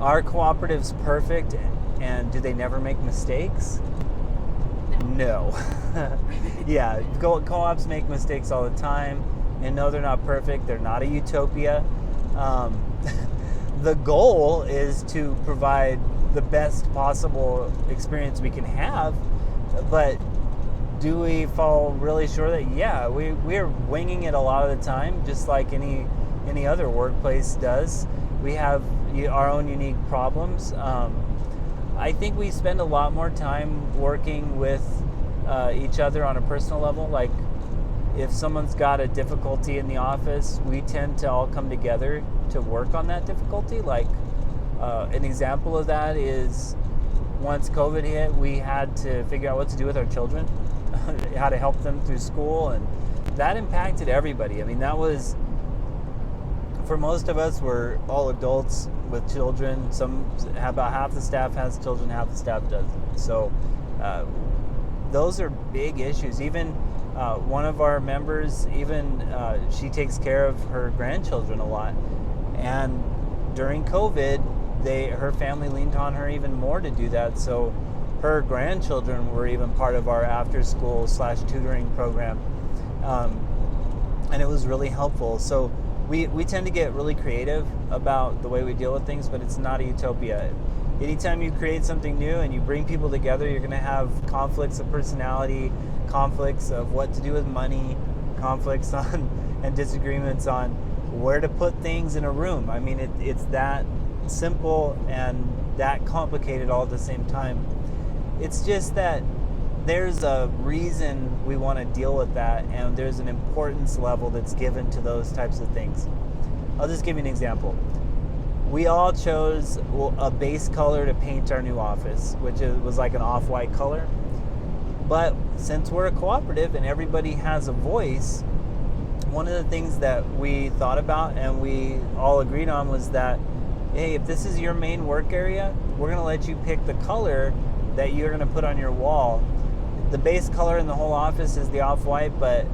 Are cooperatives perfect, and do they never make mistakes? No. Yeah, co-ops make mistakes all the time, and no, they're not perfect. They're not a utopia. The goal is to provide the best possible experience we can have, but do we fall really sure that, yeah, we're winging it a lot of the time, just like any other workplace does. We have our own unique problems. I think we spend a lot more time working with each other on a personal level. Like, if someone's got a difficulty in the office, we tend to all come together to work on that difficulty. Like, an example of that is once COVID hit, we had to figure out what to do with our children, how to help them through school, and that impacted everybody. I mean, that was, for most of us, we're all adults with children. About half the staff has children, half the staff doesn't. So those are big issues. Even one of our members, she takes care of her grandchildren a lot. And during COVID, her family leaned on her even more to do that. So her grandchildren were even part of our after-school / tutoring program. And it was really helpful. So we tend to get really creative about the way we deal with things, but it's not a utopia. Anytime you create something new and you bring people together, you're going to have conflicts of personality, conflicts of what to do with money, conflicts on and disagreements on where to put things in a room. I mean, it's that simple and that complicated all at the same time. It's just that there's a reason we want to deal with that, and there's an importance level that's given to those types of things. I'll just give you an example. We all chose a base color to paint our new office, which was like an off-white color. But since we're a cooperative and everybody has a voice, one of the things that we thought about and we all agreed on was that, hey, if this is your main work area, we're going to let you pick the color that you're going to put on your wall. The base color in the whole office is the off-white, but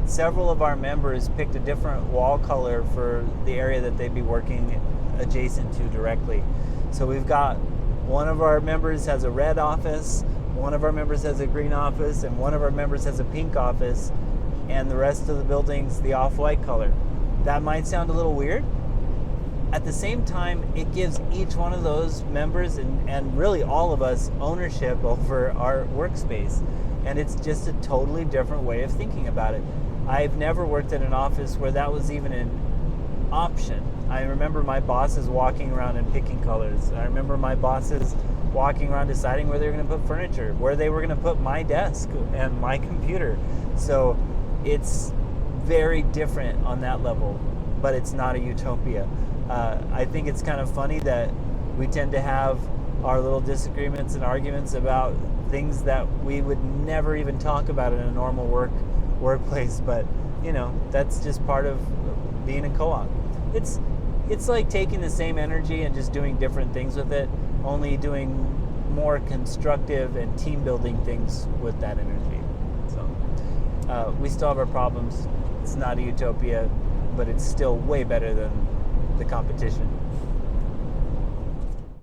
several of our members picked a different wall color for the area that they'd be working adjacent to directly. So we've got one of our members has a red office, one of our members has a green office, and one of our members has a pink office, and the rest of the building's the off-white color. That might sound a little weird. At the same time, it gives each one of those members and really all of us ownership over our workspace. And it's just a totally different way of thinking about it. I've never worked in an office where that was even an option. I remember my bosses walking around and picking colors. I remember my bosses walking around deciding where they were going to put furniture, where they were going to put my desk and my computer. So it's very different on that level, but it's not a utopia. I think it's kind of funny that we tend to have our little disagreements and arguments about things that we would never even talk about in a normal workplace, but that's just part of being a co-op. It's like taking the same energy and just doing different things with it, only doing more constructive and team building things with that energy. So we still have our problems. It's not a utopia, but it's still way better than the competition.